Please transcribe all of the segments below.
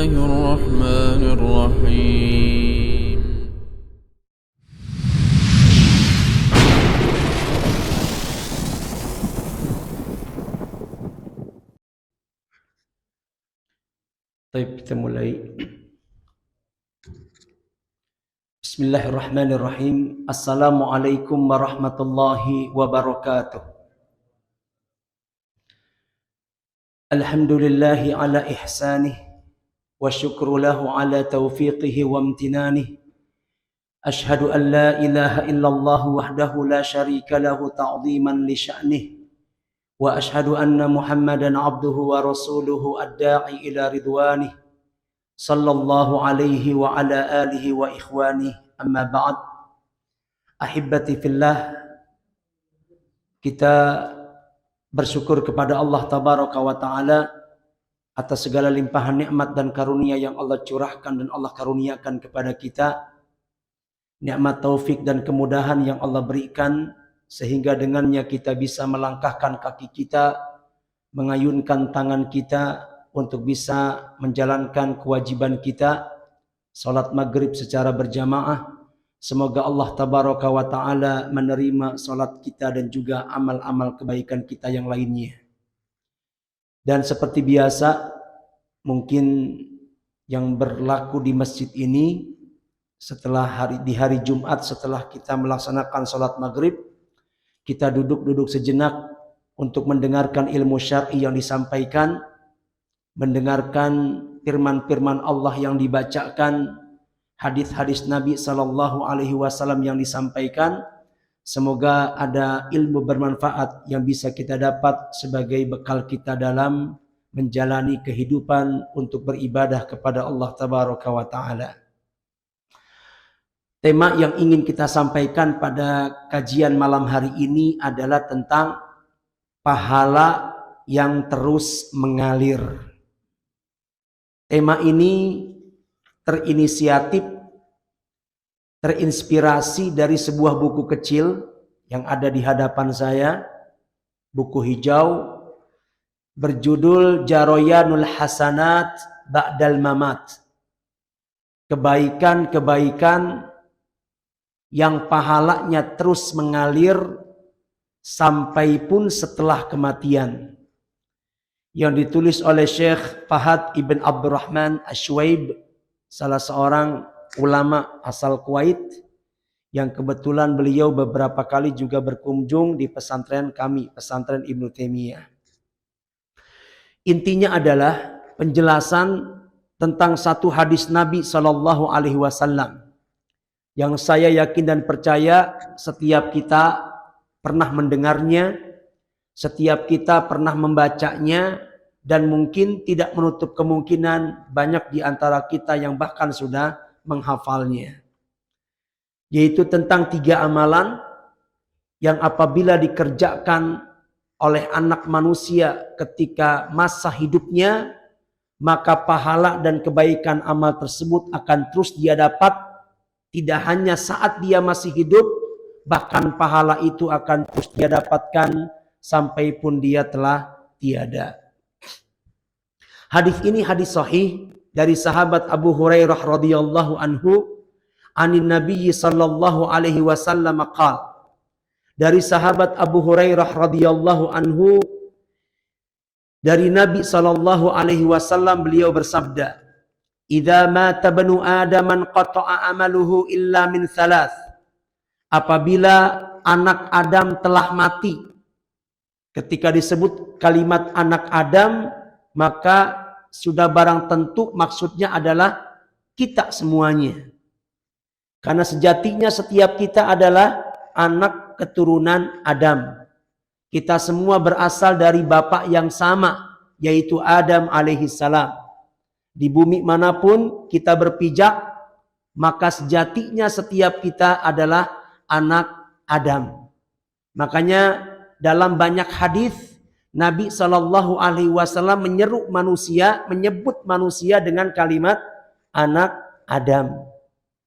الله الرحمن الرحيم. Baik, kita mulai. Bismillahirrahmanirrahim. Assalamualaikum warahmatullahi wabarakatuh. Alhamdulillahi ala ihsanih wa syukru lahu ala taufiqihi wa amtinanih. Ashhadu an la ilaha illallah wahdahu la syarika lahu ta'ziman li sya'nih. Wa ashhadu anna Muhammadan abduhu wa rasuluhu ad-da'i ila ridwanih. Sallallahu alaihi wa ala alihi wa ikhwani, amma ba'd. Ahibbati fillah, kita bersyukur kepada Allah tabaraka wa ta'ala atas segala limpahan nikmat dan karunia yang Allah curahkan dan Allah karuniakan kepada kita. Nikmat taufik dan kemudahan yang Allah berikan sehingga dengannya kita bisa melangkahkan kaki kita, mengayunkan tangan kita untuk bisa menjalankan kewajiban kita, salat maghrib secara berjamaah. Semoga Allah tabaraka wa ta'ala menerima salat kita dan juga amal-amal kebaikan kita yang lainnya. Dan seperti biasa, mungkin yang berlaku di masjid ini di hari Jumat setelah kita melaksanakan salat maghrib, kita duduk sejenak untuk mendengarkan ilmu syar'i yang disampaikan, mendengarkan firman-firman Allah yang dibacakan, hadis-hadis Nabi Sallallahu Alaihi Wasallam yang disampaikan. Semoga ada ilmu bermanfaat yang bisa kita dapat sebagai bekal kita dalam menjalani kehidupan untuk beribadah kepada Allah Tabaraka wa Ta'ala. Tema yang ingin kita sampaikan pada kajian malam hari ini adalah tentang pahala yang terus mengalir. Tema ini terinspirasi dari sebuah buku kecil yang ada di hadapan saya, buku hijau berjudul Jaroyanul Hasanat Ba'dal Mamat. Kebaikan-kebaikan yang pahalanya terus mengalir sampai pun setelah kematian. Yang ditulis oleh Syekh Fahad Ibn Abdurrahman Asywaib, salah seorang ulama asal Kuwait yang kebetulan beliau beberapa kali juga berkunjung di pesantren kami, pesantren Ibnu Taimiyah. Intinya adalah penjelasan tentang satu hadis Nabi Shallallahu Alaihi Wasallam yang saya yakin dan percaya setiap kita pernah mendengarnya, setiap kita pernah membacanya, dan mungkin tidak menutup kemungkinan banyak di antara kita yang bahkan sudah menghafalnya. Yaitu tentang 3 amalan yang apabila dikerjakan oleh anak manusia ketika masa hidupnya, maka pahala dan kebaikan amal tersebut akan terus dia dapat, tidak hanya saat dia masih hidup, bahkan pahala itu akan terus dia dapatkan sampai pun dia telah tiada. Hadis ini hadis sahih dari sahabat Abu Hurairah radhiyallahu anhu, anin Nabi sallallahu alaihi wasallam qala. Dari sahabat Abu Hurairah radhiyallahu anhu, dari Nabi sallallahu alaihi wasallam beliau bersabda, "Idza mata banu Adam qata'a amaluhu illa min thalath." Apabila anak Adam telah mati, ketika disebut kalimat anak Adam, maka sudah barang tentu maksudnya adalah kita semuanya. Karena sejatinya setiap kita adalah anak keturunan Adam. Kita semua berasal dari bapak yang sama, yaitu Adam alaihissalam. Di bumi manapun kita berpijak, maka sejatinya setiap kita adalah anak Adam. Makanya dalam banyak hadis Nabi Shallallahu Alaihi Wasallam menyebut manusia dengan kalimat anak Adam.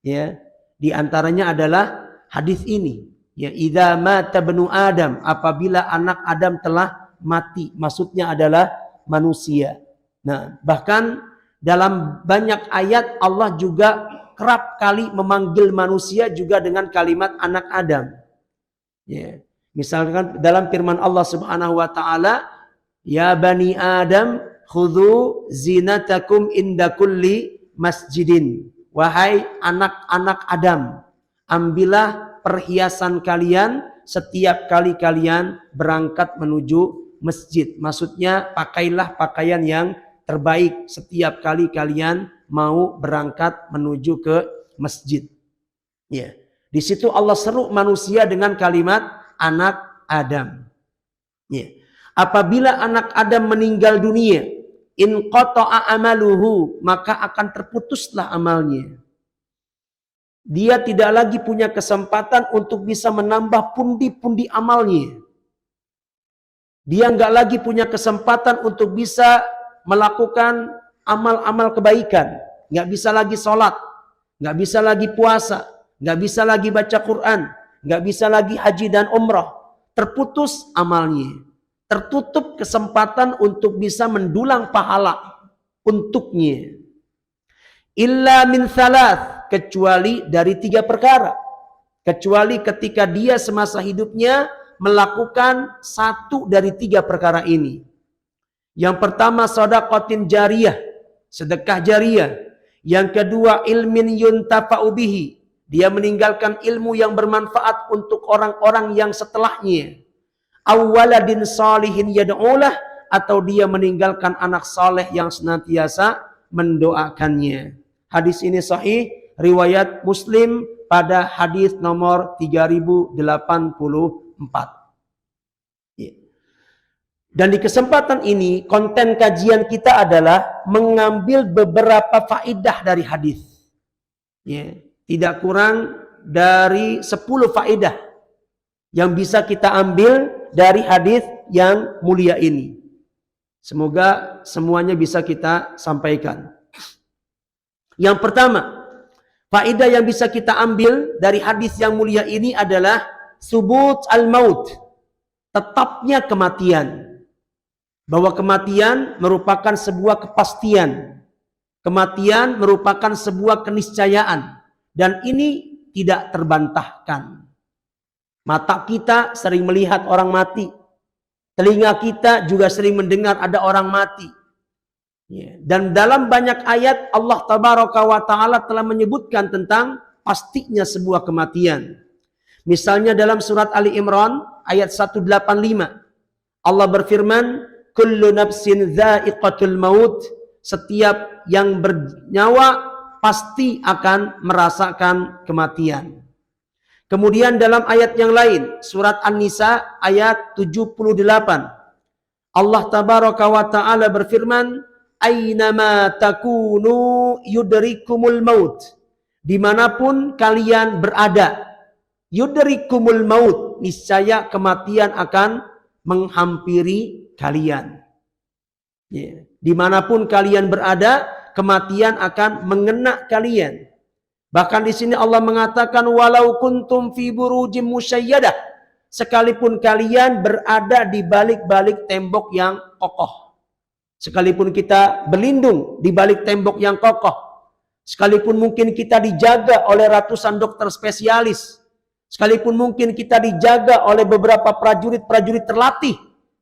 Ya, di antaranya adalah hadis ini. Ya, idza mata banu Adam, apabila anak Adam telah mati, maksudnya adalah manusia. Nah, bahkan dalam banyak ayat Allah juga kerap kali memanggil manusia juga dengan kalimat anak Adam. Ya. Misalkan dalam firman Allah Subhanahu wa taala, ya bani Adam khudhu zinatakum inda kulli masjidin. Wahai anak-anak Adam, ambillah perhiasan kalian setiap kali kalian berangkat menuju masjid. Maksudnya pakailah pakaian yang terbaik setiap kali kalian mau berangkat menuju ke masjid. Ya. Di situ Allah seru manusia dengan kalimat anak Adam. Ya. Apabila anak Adam meninggal dunia, in qata'a amaluhu, maka akan terputuslah amalnya. Dia tidak lagi punya kesempatan untuk bisa menambah pundi-pundi amalnya. Dia nggak lagi punya kesempatan untuk bisa melakukan amal-amal kebaikan. Nggak bisa lagi sholat, nggak bisa lagi puasa, nggak bisa lagi baca Quran, nggak bisa lagi haji dan umrah. Terputus amalnya. Tertutup kesempatan untuk bisa mendulang pahala untuknya. Illa min thalath, kecuali dari 3 perkara. Kecuali ketika dia semasa hidupnya melakukan 1 dari 3 perkara ini. Yang pertama shadaqatin jariyah, sedekah jariyah. Yang kedua ilmin yuntafa'u bihi, dia meninggalkan ilmu yang bermanfaat untuk orang-orang yang setelahnya. Awwaladin salihin yad'ulah, atau dia meninggalkan anak saleh yang senantiasa mendoakannya. Hadis ini sahih riwayat Muslim pada hadis nomor 3084. Dan di kesempatan ini konten kajian kita adalah mengambil beberapa faedah dari hadis. Ya, tidak kurang dari 10 faedah yang bisa kita ambil dari hadis yang mulia ini. Semoga semuanya bisa kita sampaikan. Yang pertama, faedah yang bisa kita ambil dari hadis yang mulia ini adalah subut al-maut, tetapnya kematian. Bahwa kematian merupakan sebuah kepastian. Kematian merupakan sebuah keniscayaan. Dan ini tidak terbantahkan. Mata kita sering melihat orang mati. Telinga kita juga sering mendengar ada orang mati. Dan dalam banyak ayat Allah Tabaraka wa Ta'ala telah menyebutkan tentang pastinya sebuah kematian. Misalnya dalam surat Ali Imran ayat 185. Allah berfirman, kullu nafsin dha'iqatul maut, setiap yang bernyawa pasti akan merasakan kematian. Kemudian dalam ayat yang lain, surat An-Nisa ayat 78. Allah Tabaraka wa Ta'ala berfirman, aynama takunu yudrikumul maut. Dimanapun kalian berada, yudrikumul maut, niscaya kematian akan menghampiri kalian. Dimanapun kalian berada, kematian akan mengena kalian. Bahkan di sini Allah mengatakan walau kuntum fi burujim musyayyadah, sekalipun kalian berada di balik-balik tembok yang kokoh. Sekalipun kita berlindung di balik tembok yang kokoh, sekalipun mungkin kita dijaga oleh ratusan dokter spesialis, sekalipun mungkin kita dijaga oleh beberapa prajurit-prajurit terlatih,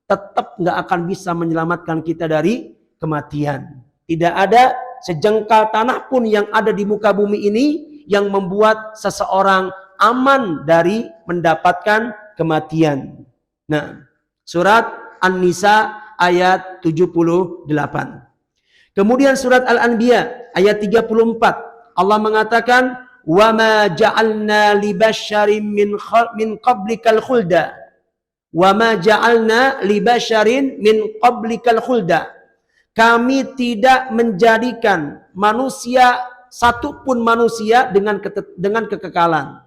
tetap nggak akan bisa menyelamatkan kita dari kematian. Tidak ada sejengkal tanah pun yang ada di muka bumi ini yang membuat seseorang aman dari mendapatkan kematian. Nah, surat An-Nisa ayat 78. Kemudian surat Al-Anbiya ayat 34. Allah mengatakan, "Wa ma ja'alna li basyarin min qablikal khulda." Wa ma ja'alna li basyarin min qablikal khulda. Kami tidak menjadikan manusia, satupun manusia dengan kekekalan.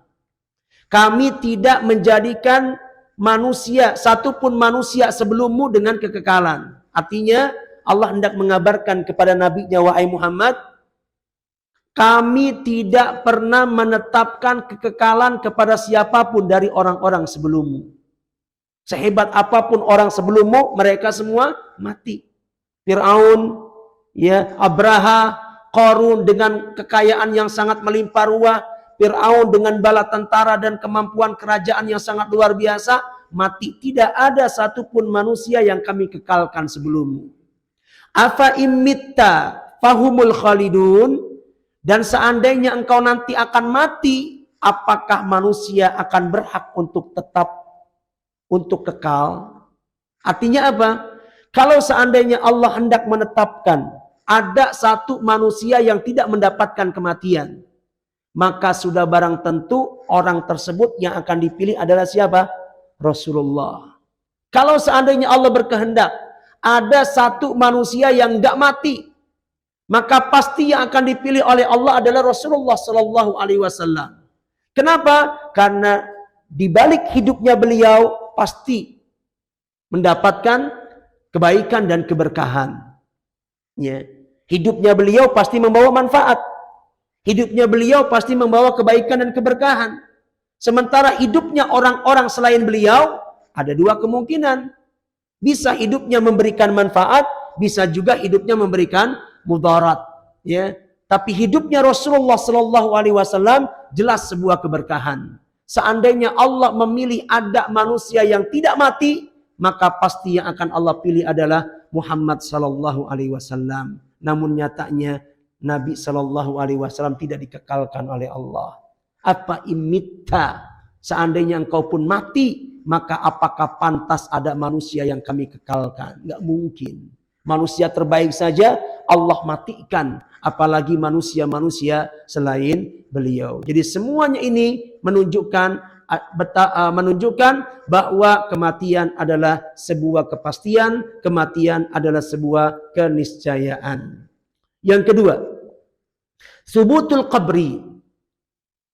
Kami tidak menjadikan manusia, satupun manusia sebelummu dengan kekekalan. Artinya Allah hendak mengabarkan kepada Nabi-Nya, wahai Muhammad, kami tidak pernah menetapkan kekekalan kepada siapapun dari orang-orang sebelummu. Sehebat apapun orang sebelummu, mereka semua mati. Fir'aun, ya, Abraha, Qarun dengan kekayaan yang sangat melimpah ruah, Fir'aun dengan bala tentara dan kemampuan kerajaan yang sangat luar biasa, mati. Tidak ada satupun manusia yang kami kekalkan sebelummu. Afa imitta fahumul khalidun, dan seandainya engkau nanti akan mati, apakah manusia akan berhak untuk tetap, untuk kekal? Artinya apa? Kalau seandainya Allah hendak menetapkan ada satu manusia yang tidak mendapatkan kematian, maka sudah barang tentu orang tersebut yang akan dipilih adalah siapa? Rasulullah. Kalau seandainya Allah berkehendak ada satu manusia yang enggak mati, maka pasti yang akan dipilih oleh Allah adalah Rasulullah Sallallahu Alaihi Wasallam. Kenapa? Karena di balik hidupnya beliau pasti mendapatkan kebaikan dan keberkahan. Ya. Hidupnya beliau pasti membawa manfaat. Hidupnya beliau pasti membawa kebaikan dan keberkahan. Sementara hidupnya orang-orang selain beliau ada dua kemungkinan. Bisa hidupnya memberikan manfaat, bisa juga hidupnya memberikan mudarat. Ya. Tapi hidupnya Rasulullah Sallallahu Alaihi Wasallam jelas sebuah keberkahan. Seandainya Allah memilih ada manusia yang tidak mati, maka pasti yang akan Allah pilih adalah Muhammad Sallallahu Alaihi Wasallam. Namun nyatanya Nabi Sallallahu Alaihi Wasallam tidak dikekalkan oleh Allah. Apa imitta, seandainya engkau pun mati, maka apakah pantas ada manusia yang kami kekalkan? Nggak mungkin. Manusia terbaik saja Allah matikan, apalagi manusia-manusia selain beliau. Jadi semuanya ini menunjukkan bahwa kematian adalah sebuah kepastian, kematian adalah sebuah keniscayaan. Yang kedua, subutul qabri,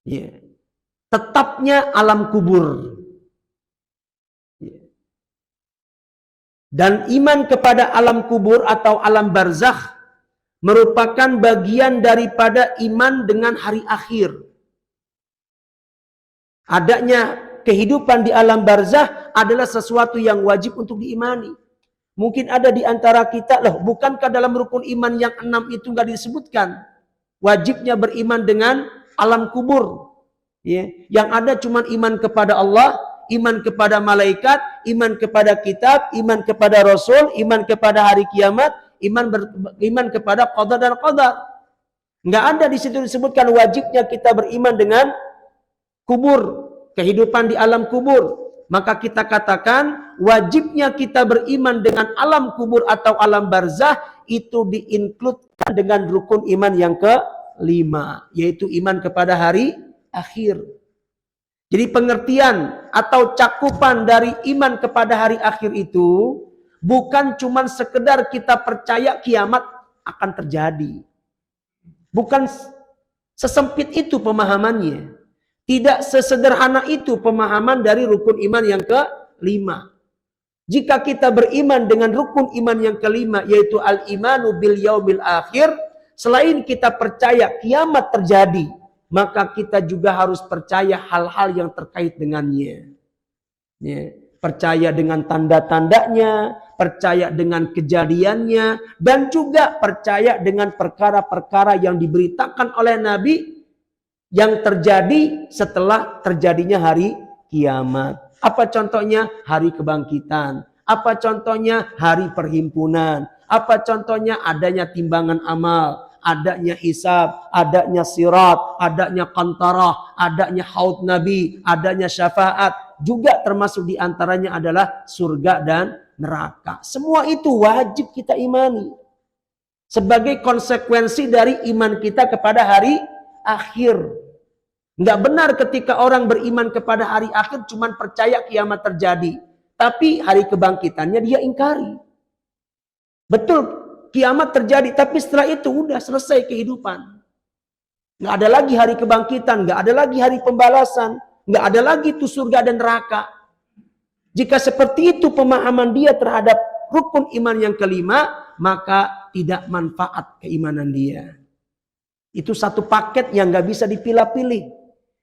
ya, tetapnya alam kubur. Dan iman kepada alam kubur atau alam barzakh merupakan bagian daripada iman dengan hari akhir. Adanya kehidupan di alam barzakh adalah sesuatu yang wajib untuk diimani. Mungkin ada di antara kita, loh, bukankah dalam rukun iman yang 6 itu nggak disebutkan wajibnya beriman dengan alam kubur? Ya, yang ada cuma iman kepada Allah, iman kepada malaikat, iman kepada kitab, iman kepada rasul, iman kepada hari kiamat, iman kepada qada dan qadar. Nggak ada di situ disebutkan wajibnya kita beriman dengan kubur, kehidupan di alam kubur. Maka kita katakan wajibnya kita beriman dengan alam kubur atau alam barzakh itu diinkludkan dengan rukun iman yang kelima, yaitu iman kepada hari akhir. Jadi pengertian atau cakupan dari iman kepada hari akhir itu bukan cuma sekedar kita percaya kiamat akan terjadi. Bukan sesempit itu pemahamannya. Tidak sesederhana itu pemahaman dari rukun iman yang kelima. Jika kita beriman dengan rukun iman yang kelima, yaitu al-imanu bil yaumil akhir, selain kita percaya kiamat terjadi, maka kita juga harus percaya hal-hal yang terkait dengannya. Ya, percaya dengan tanda-tandanya, percaya dengan kejadiannya, dan juga percaya dengan perkara-perkara yang diberitakan oleh Nabi yang terjadi setelah terjadinya hari kiamat. Apa contohnya? Hari kebangkitan. Apa contohnya? Hari perhimpunan. Apa contohnya? Adanya timbangan amal, adanya hisab, adanya sirat, adanya qantarah, adanya haud Nabi, adanya syafaat. Juga termasuk diantaranya adalah surga dan neraka. Semua itu wajib kita imani sebagai konsekuensi dari iman kita kepada hari akhir. Nggak benar ketika orang beriman kepada hari akhir cuman percaya kiamat terjadi, tapi hari kebangkitannya dia ingkari. Betul, kiamat terjadi, tapi setelah itu udah selesai kehidupan. Nggak ada lagi hari kebangkitan, nggak ada lagi hari pembalasan, nggak ada lagi tuh surga dan neraka. Jika seperti itu pemahaman dia terhadap rukun iman yang kelima, maka tidak manfaat keimanan dia. Itu satu paket yang nggak bisa dipilah-pilih.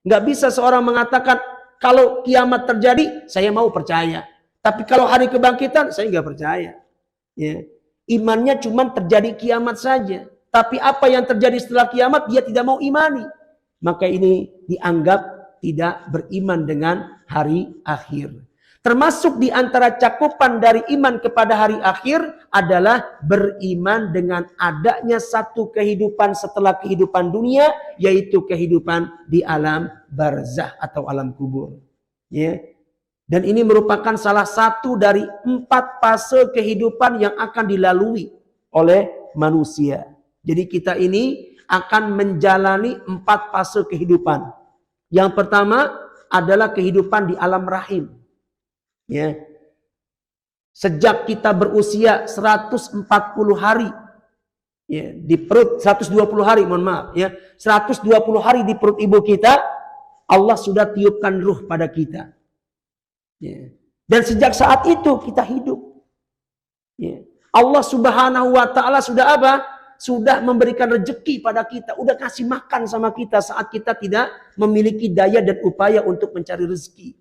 Nggak bisa seorang mengatakan kalau kiamat terjadi saya mau percaya, tapi kalau hari kebangkitan saya nggak percaya. Ya. Imannya cuma terjadi kiamat saja. Tapi apa yang terjadi setelah kiamat dia tidak mau imani. Maka ini dianggap tidak beriman dengan hari akhir. Termasuk di antara cakupan dari iman kepada hari akhir adalah beriman dengan adanya satu kehidupan setelah kehidupan dunia, yaitu kehidupan di alam barzah atau alam kubur. Ya. Dan ini merupakan salah satu dari 4 fase kehidupan yang akan dilalui oleh manusia. Jadi kita ini akan menjalani 4 fase kehidupan. Yang pertama adalah kehidupan di alam rahim. Ya. Sejak kita berusia 140 hari, ya, di perut 120 hari, mohon maaf, ya, 120 hari di perut ibu kita, Allah sudah tiupkan ruh pada kita. Ya. Dan sejak saat itu kita hidup. Ya. Allah Subhanahu wa Ta'ala sudah apa? Sudah memberikan rezeki pada kita, udah kasih makan sama kita saat kita tidak memiliki daya dan upaya untuk mencari rezeki.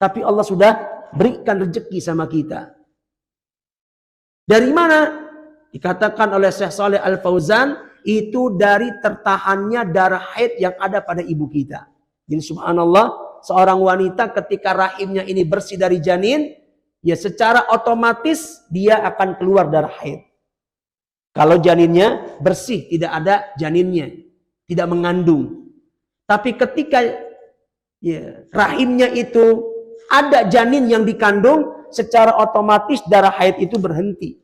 Tapi Allah sudah berikan rezeki sama kita. Dari mana? Dikatakan oleh Syekh Shalih Al Fauzan, itu dari tertahannya darah haid yang ada pada ibu kita. Jadi subhanallah, seorang wanita ketika rahimnya ini bersih dari janin, ya secara otomatis dia akan keluar darah haid. Kalau janinnya bersih, tidak ada janinnya, tidak mengandung. Tapi ketika ya, rahimnya itu ada janin yang dikandung, secara otomatis darah haid itu berhenti.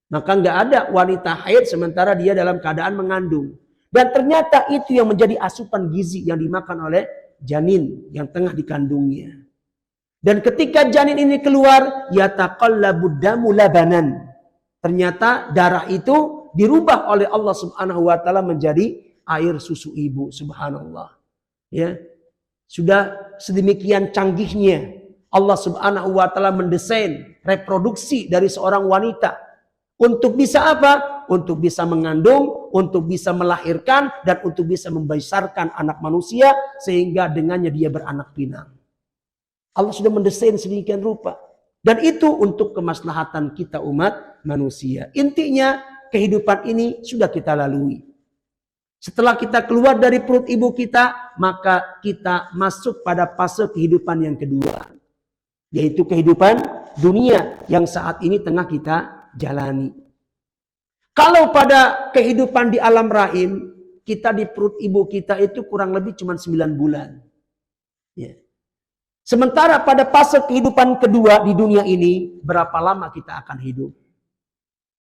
Maka nggak ada wanita haid sementara dia dalam keadaan mengandung. Dan ternyata itu yang menjadi asupan gizi yang dimakan oleh janin yang tengah dikandungnya. Dan ketika janin ini keluar, yataqallabu damu labanan. Ternyata darah itu dirubah oleh Allah Subhanahu wa Ta'ala menjadi air susu ibu. Subhanallah. Ya. Sudah sedemikian canggihnya Allah Subhanahu wa Ta'ala mendesain reproduksi dari seorang wanita untuk bisa apa? Untuk bisa mengandung, untuk bisa melahirkan, dan untuk bisa membesarkan anak manusia sehingga dengannya dia beranak pinang. Allah sudah mendesain sedemikian rupa. Dan itu untuk kemaslahatan kita umat manusia. Intinya kehidupan ini sudah kita lalui. Setelah kita keluar dari perut ibu kita, maka kita masuk pada fase kehidupan yang kedua. Yaitu kehidupan dunia yang saat ini tengah kita jalani. Kalau pada kehidupan di alam rahim, kita di perut ibu kita itu kurang lebih cuma 9 bulan. Ya. Sementara pada fase kehidupan kedua di dunia ini, berapa lama kita akan hidup?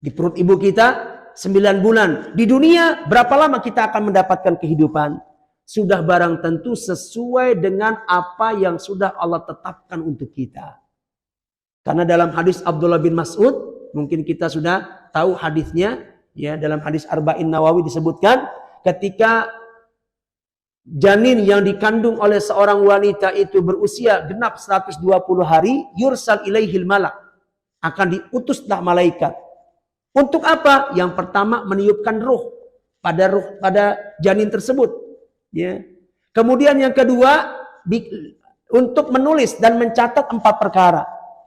Di perut ibu kita 9 bulan. Di dunia berapa lama kita akan mendapatkan kehidupan? Sudah barang tentu sesuai dengan apa yang sudah Allah tetapkan untuk kita. Karena dalam hadis Abdullah bin Mas'ud, mungkin kita sudah tahu hadisnya, ya, dalam hadis Arba'in Nawawi disebutkan ketika janin yang dikandung oleh seorang wanita itu berusia genap 120 hari, yursal ilaihil malak, akan diutuslah malaikat. Untuk apa? Yang pertama meniupkan ruh pada janin tersebut, ya. Kemudian yang kedua untuk menulis dan mencatat 4 perkara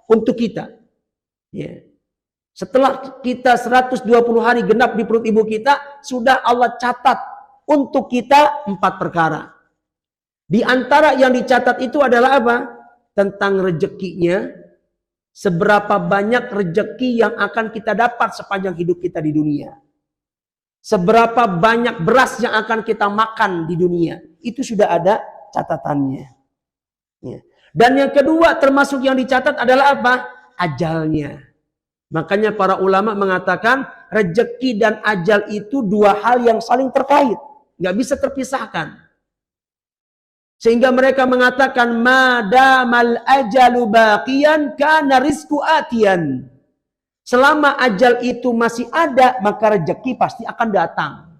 untuk kita, ya. Setelah kita 120 hari genap di perut ibu kita, sudah Allah catat untuk kita 4 perkara. Di antara yang dicatat itu adalah apa? Tentang rezekinya. Seberapa banyak rezeki yang akan kita dapat sepanjang hidup kita di dunia. Seberapa banyak beras yang akan kita makan di dunia. Itu sudah ada catatannya. Ya. Dan yang kedua termasuk yang dicatat adalah apa? Ajalnya. Makanya para ulama mengatakan rezeki dan ajal itu 2 hal yang saling terkait. Nggak bisa terpisahkan. Sehingga mereka mengatakan madamal ajalu baqiyan kana rizqu atiyan. Selama ajal itu masih ada, maka rezeki pasti akan datang.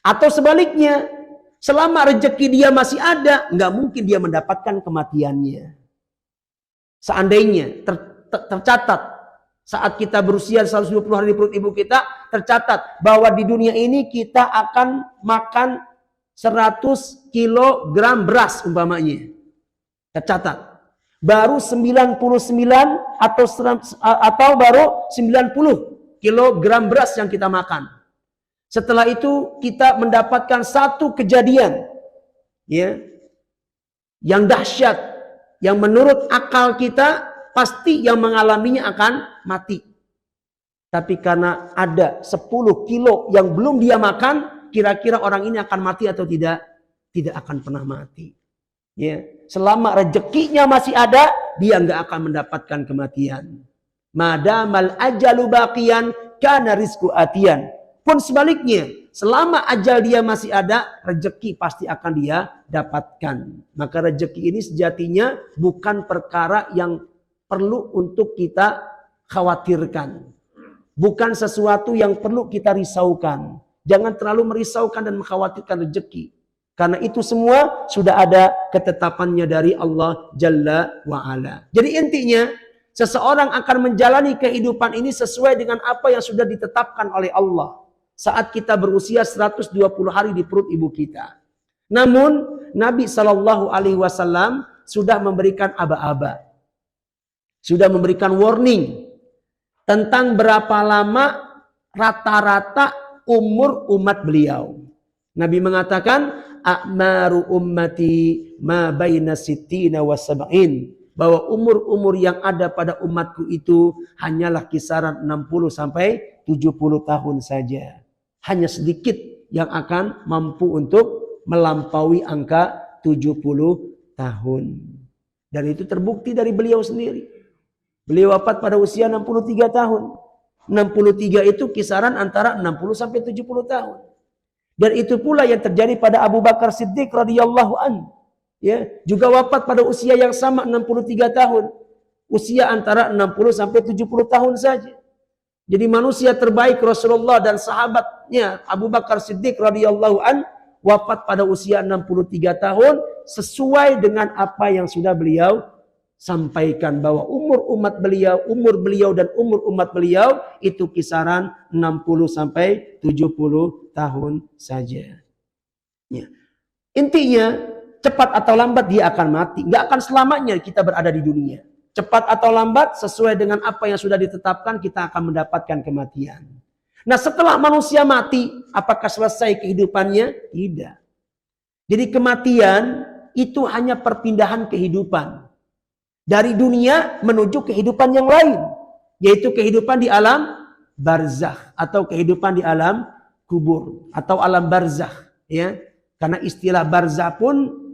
Atau sebaliknya, selama rezeki dia masih ada, nggak mungkin dia mendapatkan kematiannya. Seandainya tercatat saat kita berusia 120 hari di perut ibu kita, tercatat bahwa di dunia ini kita akan makan 100 kilogram beras umpamanya. Tercatat. Baru 99 atau baru 90 kilogram beras yang kita makan. Setelah itu kita mendapatkan satu kejadian ya yang dahsyat, yang menurut akal kita pasti yang mengalaminya akan mati. Tapi karena ada 10 kilo yang belum dia makan, kira-kira orang ini akan mati atau tidak? Tidak akan pernah mati. Ya, selama rezekinya masih ada, dia nggak akan mendapatkan kematian. Madamal ajalu baqiyan kana rizqu atiyan. Pun sebaliknya, selama ajal dia masih ada, rezeki pasti akan dia dapatkan. Maka rezeki ini sejatinya bukan perkara yang perlu untuk kita khawatirkan. Bukan sesuatu yang perlu kita risaukan. Jangan terlalu merisaukan dan mengkhawatirkan rezeki. Karena itu semua sudah ada ketetapannya dari Allah Jalla wa'ala. Jadi intinya, seseorang akan menjalani kehidupan ini sesuai dengan apa yang sudah ditetapkan oleh Allah. Saat kita berusia 120 hari di perut ibu kita. Namun Nabi SAW sudah memberikan aba-aba. Sudah memberikan warning tentang berapa lama rata-rata umur umat beliau. Nabi mengatakan, a'maru ummati ma baina sittina wa sab'in. Bahwa umur-umur yang ada pada umatku itu hanyalah kisaran 60 sampai 70 tahun saja. Hanya sedikit yang akan mampu untuk melampaui angka 70 tahun. Dan itu terbukti dari beliau sendiri. Beliau wafat pada usia 63 tahun. 63 itu kisaran antara 60 sampai 70 tahun. Dan itu pula yang terjadi pada Abu Bakar Siddiq radhiyallahu anhu. Ya, juga wafat pada usia yang sama 63 tahun. Usia antara 60 sampai 70 tahun saja. Jadi manusia terbaik Rasulullah dan sahabatnya Abu Bakar Siddiq radhiyallahu an wafat pada usia 63 tahun sesuai dengan apa yang sudah beliau sampaikan bahwa umur beliau dan umur umat beliau itu kisaran 60 sampai 70 tahun saja. Ya. Intinya cepat atau lambat dia akan mati. Nggak akan selamanya kita berada di dunia. Cepat atau lambat sesuai dengan apa yang sudah ditetapkan kita akan mendapatkan kematian. Nah setelah manusia mati, apakah selesai kehidupannya? Tidak. Jadi kematian itu hanya perpindahan kehidupan. Dari dunia menuju kehidupan yang lain. Yaitu kehidupan di alam barzakh. Atau kehidupan di alam kubur. Atau alam barzakh. Ya. Karena istilah barzakh pun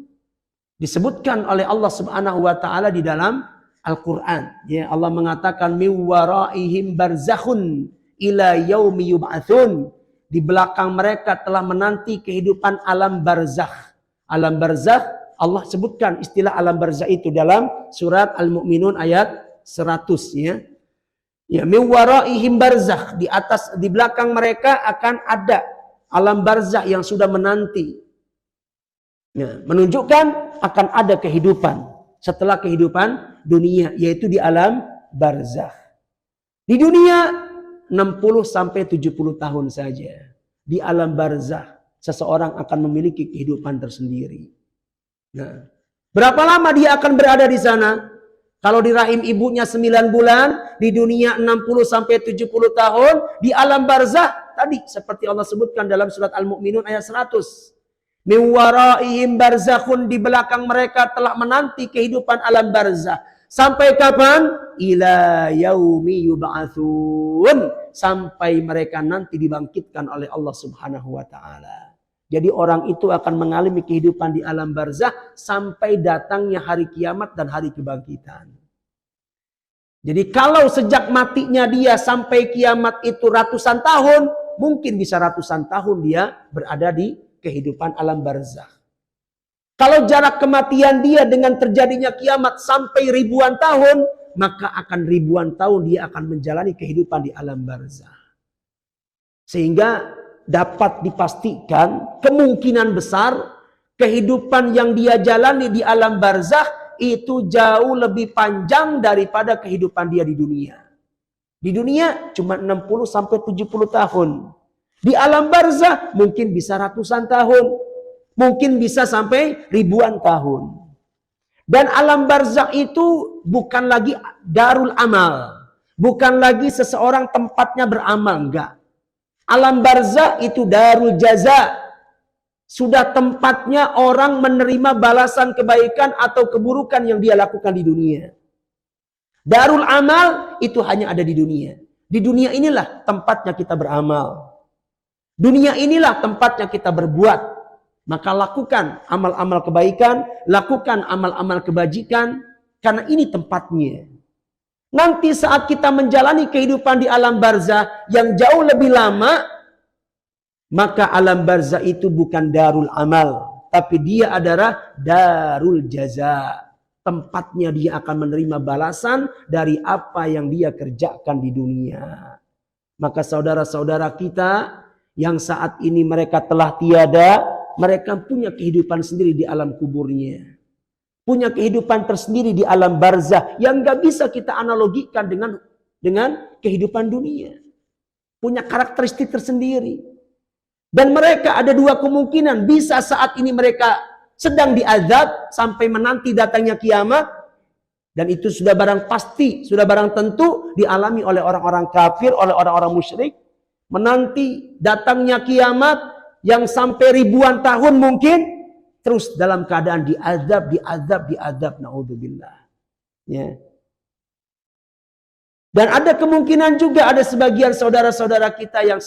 disebutkan oleh Allah Subhanahu wa taala di dalam Al-Quran. Ya, Allah mengatakan miwaraihim barzakhun ila yaumi yub'atsun. Di belakang mereka telah menanti kehidupan alam barzakh. Alam barzakh Allah sebutkan istilah alam barzakh itu dalam surat Al-Mu'minun ayat 100 ya. Ya, miwaraihim barzakh, di belakang mereka akan ada alam barzakh yang sudah menanti. Ya, menunjukkan akan ada kehidupan setelah kehidupan dunia, yaitu di alam barzakh. Di dunia 60 sampai 70 tahun saja. Di alam barzakh seseorang akan memiliki kehidupan tersendiri. Nah, berapa lama dia akan berada di sana? Kalau di rahim ibunya 9 bulan, di dunia 60 sampai 70 tahun, di alam barzakh tadi seperti Allah sebutkan dalam surat Al-Mu'minun ayat 100. Min waraihim barzakhun, di belakang mereka telah menanti kehidupan alam barzakh. Sampai kapan? Ila yaumi yub'atsun, sampai mereka nanti dibangkitkan oleh Allah Subhanahu wa taala. Jadi orang itu akan mengalami kehidupan di alam barzakh sampai datangnya hari kiamat dan hari kebangkitan. Jadi kalau sejak matinya dia sampai kiamat itu ratusan tahun, mungkin bisa ratusan tahun dia berada di kehidupan alam barzakh. Kalau jarak kematian dia dengan terjadinya kiamat sampai ribuan tahun, maka akan ribuan tahun dia akan menjalani kehidupan di alam barzakh. Sehingga dapat dipastikan kemungkinan besar kehidupan yang dia jalani di alam barzakh itu jauh lebih panjang daripada kehidupan dia di dunia. Di dunia cuma 60 sampai 70 tahun. Di alam barzakh mungkin bisa ratusan tahun. Mungkin bisa sampai ribuan tahun. Dan alam barzakh itu bukan lagi darul amal. Bukan lagi seseorang tempatnya beramal, enggak. Alam barzah itu darul jaza. Sudah tempatnya orang menerima balasan kebaikan atau keburukan yang dia lakukan di dunia. Darul amal itu hanya ada di dunia. Di dunia inilah tempatnya kita beramal. Dunia inilah tempatnya kita berbuat. Maka lakukan amal-amal kebaikan, lakukan amal-amal kebajikan, karena ini tempatnya. Nanti saat kita menjalani kehidupan di alam barzah yang jauh lebih lama, maka alam barzah itu bukan darul amal, tapi dia adalah darul jaza. Tempatnya dia akan menerima balasan dari apa yang dia kerjakan di dunia. Maka saudara-saudara kita yang saat ini mereka telah tiada, mereka punya kehidupan sendiri di alam kuburnya. Punya kehidupan tersendiri di alam barzah yang gak bisa kita analogikan dengan kehidupan dunia. Punya karakteristik tersendiri. Dan mereka ada dua kemungkinan. Bisa saat ini mereka sedang diazab sampai menanti datangnya kiamat. Dan itu sudah barang pasti, sudah barang tentu dialami oleh orang-orang kafir, oleh orang-orang musyrik. Menanti datangnya kiamat yang sampai ribuan tahun mungkin, terus dalam keadaan diazab, naudzubillah. Ya. Dan ada kemungkinan juga ada sebagian saudara-saudara kita yang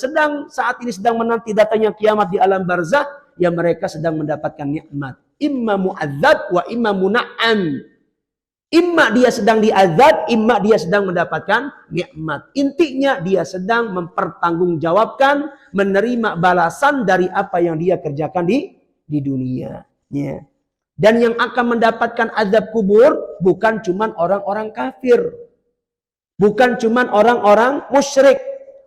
saat ini sedang menanti datangnya kiamat di alam barzah, yang mereka sedang mendapatkan nikmat. Imma mu'adzab wa imma muna'am. Imma dia sedang diazab, imma dia sedang mendapatkan nikmat. Intinya dia sedang mempertanggungjawabkan, menerima balasan dari apa yang dia kerjakan di dunia. Ya. Dan yang akan mendapatkan azab kubur bukan cuman orang-orang kafir. Bukan cuman orang-orang musyrik.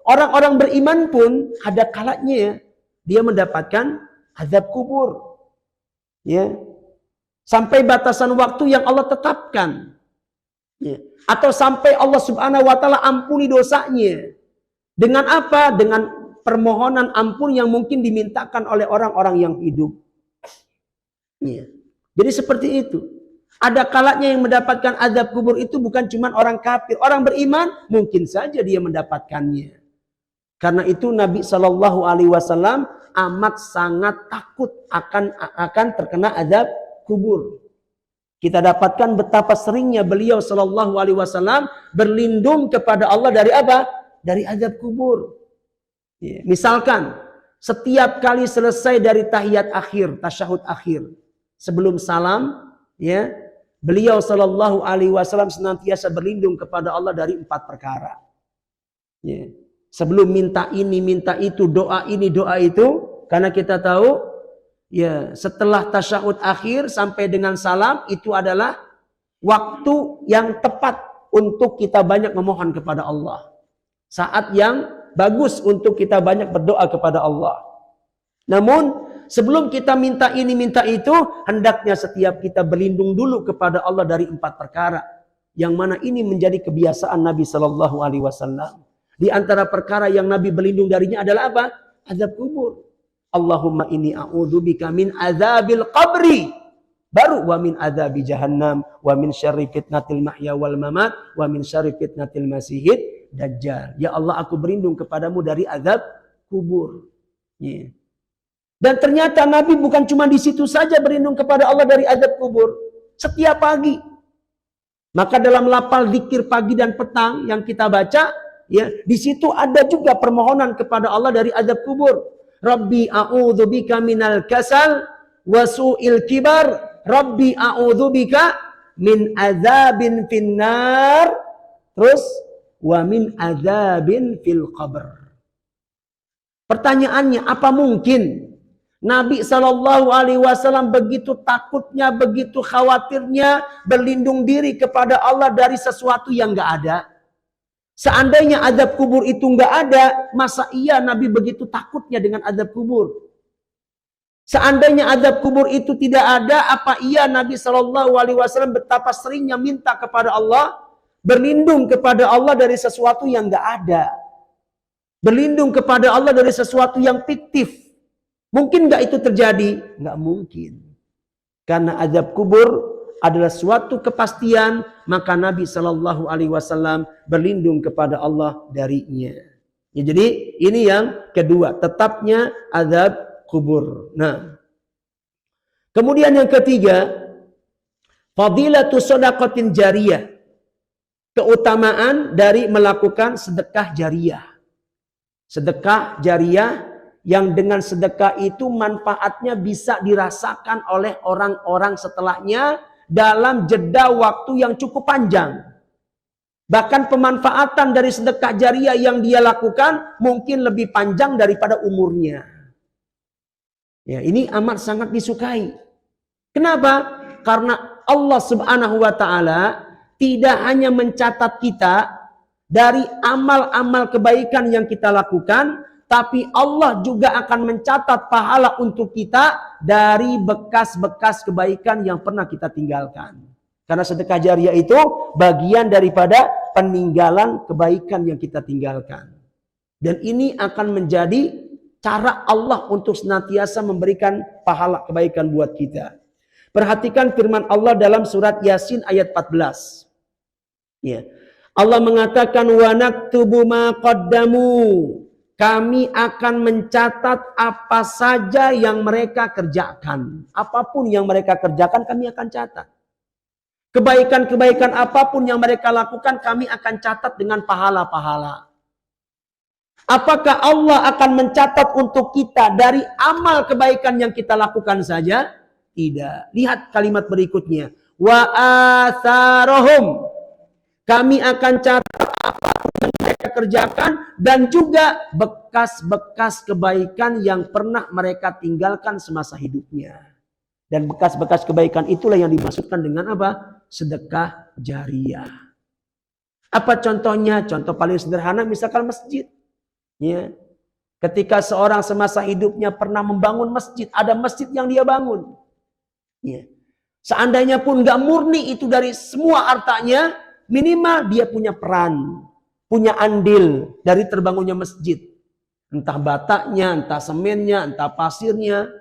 Orang-orang beriman pun ada kalanya dia mendapatkan azab kubur. Ya. Sampai batasan waktu yang Allah tetapkan. Ya. Atau sampai Allah subhanahu wa ta'ala ampuni dosanya. Dengan apa? Dengan permohonan ampun yang mungkin dimintakan oleh orang-orang yang hidup. Ya. Jadi seperti itu. Ada kalanya yang mendapatkan azab kubur itu bukan cuma orang kafir. Orang beriman mungkin saja dia mendapatkannya. Karena itu Nabi SAW amat sangat takut akan terkena azab kubur. Kita dapatkan betapa seringnya beliau SAW berlindung kepada Allah dari apa? Dari azab kubur. Ya, misalkan setiap kali selesai dari tahiyat akhir, tasyahud akhir, sebelum salam, ya, beliau SAW senantiasa berlindung kepada Allah dari 4 perkara. Ya. Sebelum minta ini, minta itu, doa ini, doa itu, karena kita tahu ya, setelah tasyahud akhir sampai dengan salam itu adalah waktu yang tepat untuk kita banyak memohon kepada Allah. Saat yang bagus untuk kita banyak berdoa kepada Allah. Namun sebelum kita minta ini, minta itu, hendaknya setiap kita berlindung dulu kepada Allah dari 4 perkara. Yang mana ini menjadi kebiasaan Nabi SAW. Di antara perkara yang Nabi berlindung darinya adalah apa? Azab kubur. Allahumma inni a'udzubika min azabil qabri. Baru wa min azabi jahannam wa min syarri fitnatil mahya wal mamat wa min syarri fitnatil masihid dajjal. Ya Allah, aku berlindung kepadamu dari azab kubur. Yeah. Dan ternyata Nabi bukan cuma di situ saja berlindung kepada Allah dari azab kubur. Setiap pagi. Maka dalam lapal zikir pagi dan petang yang kita baca, ya, di situ ada juga permohonan kepada Allah dari azab kubur. Rabbi a'udzubika minal kasal wa su'il kibar. Rabbi a'udzubika min azabin finnar. Terus wa min azabin fil qabr. Pertanyaannya, apa mungkin Nabi SAW begitu takutnya, begitu khawatirnya berlindung diri kepada Allah dari sesuatu yang gak ada? Seandainya azab kubur itu nggak ada, masa iya Nabi begitu takutnya dengan azab kubur? Seandainya azab kubur itu tidak ada, apa iya Nabi SAW betapa seringnya minta kepada Allah, berlindung kepada Allah dari sesuatu yang nggak ada, berlindung kepada Allah dari sesuatu yang fiktif? Mungkin nggak itu terjadi? Nggak mungkin, karena azab kubur adalah suatu kepastian, maka Nabi Shallallahu Alaihi Wasallam berlindung kepada Allah darinya. Ya, jadi ini yang kedua, tetapnya azab kubur. Nah, kemudian yang ketiga, fadilatu shadaqatin jariyah, keutamaan dari melakukan sedekah jariyah. Sedekah jariyah yang dengan sedekah itu manfaatnya bisa dirasakan oleh orang-orang setelahnya dalam jeda waktu yang cukup panjang. Bahkan pemanfaatan dari sedekah jariyah yang dia lakukan mungkin lebih panjang daripada umurnya. Ya, ini amat sangat disukai. Kenapa? Karena Allah Subhanahu wa taala tidak hanya mencatat kita dari amal-amal kebaikan yang kita lakukan, tapi Allah juga akan mencatat pahala untuk kita dari bekas-bekas kebaikan yang pernah kita tinggalkan. Karena sedekah jariyah itu bagian daripada peninggalan kebaikan yang kita tinggalkan. Dan ini akan menjadi cara Allah untuk senantiasa memberikan pahala kebaikan buat kita. Perhatikan firman Allah dalam surat Yasin ayat 14. Ya. Allah mengatakan wa naktubu ma qaddamu. Kami akan mencatat apa saja yang mereka kerjakan. Apapun yang mereka kerjakan kami akan catat. Kebaikan-kebaikan apapun yang mereka lakukan kami akan catat dengan pahala-pahala. Apakah Allah akan mencatat untuk kita dari amal kebaikan yang kita lakukan saja? Tidak. Lihat kalimat berikutnya. Wa atharohum. Kami akan catat apa yang mereka kerjakan dan juga bekas-bekas kebaikan yang pernah mereka tinggalkan semasa hidupnya. Dan bekas-bekas kebaikan itulah yang dimaksudkan dengan apa? Sedekah jariyah. Apa contohnya? Contoh paling sederhana misalkan masjid. Ya. Ketika seorang semasa hidupnya pernah membangun masjid, ada masjid yang dia bangun. Ya. Seandainya pun gak murni itu dari semua hartanya, minimal dia punya peran, punya andil dari terbangunnya masjid. Entah bataknya, entah semennya, entah pasirnya,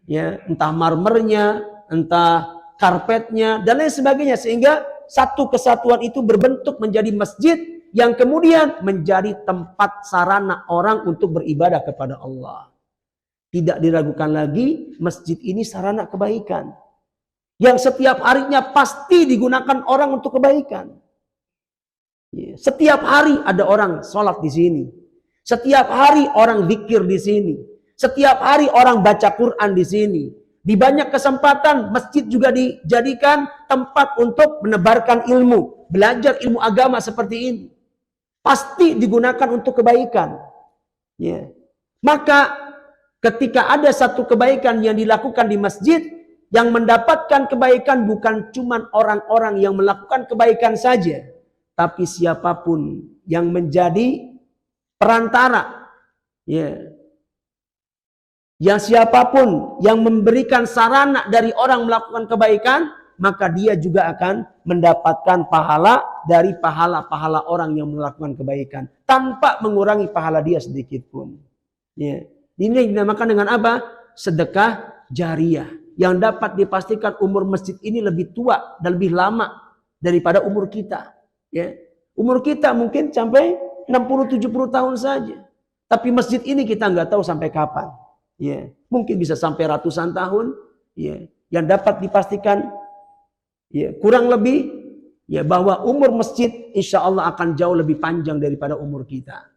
ya, entah marmernya, entah karpetnya, dan lain sebagainya. Sehingga satu kesatuan itu berbentuk menjadi masjid yang kemudian menjadi tempat sarana orang untuk beribadah kepada Allah. Tidak diragukan lagi, masjid ini sarana kebaikan. Yang setiap harinya pasti digunakan orang untuk kebaikan. Setiap hari ada orang sholat di sini. Setiap hari orang zikir di sini. Setiap hari orang baca Quran di sini. Di banyak kesempatan masjid juga dijadikan tempat untuk menebarkan ilmu. Belajar ilmu agama seperti ini. Pasti digunakan untuk kebaikan. Ya. Maka ketika ada satu kebaikan yang dilakukan di masjid, yang mendapatkan kebaikan bukan cuma orang-orang yang melakukan kebaikan saja. Tapi siapapun yang menjadi perantara. Ya. Yang siapapun yang memberikan sarana dari orang melakukan kebaikan, maka dia juga akan mendapatkan pahala dari pahala-pahala orang yang melakukan kebaikan. Tanpa mengurangi pahala dia sedikit pun. Ya. Ini dinamakan dengan apa? Sedekah jariyah. Yang dapat dipastikan umur masjid ini lebih tua dan lebih lama daripada umur kita. Ya. Umur kita mungkin sampai 60-70 tahun saja. Tapi masjid ini kita nggak tahu sampai kapan. Ya. Mungkin bisa sampai ratusan tahun. Ya. Yang dapat dipastikan ya, kurang lebih ya, bahwa umur masjid insya Allah akan jauh lebih panjang daripada umur kita.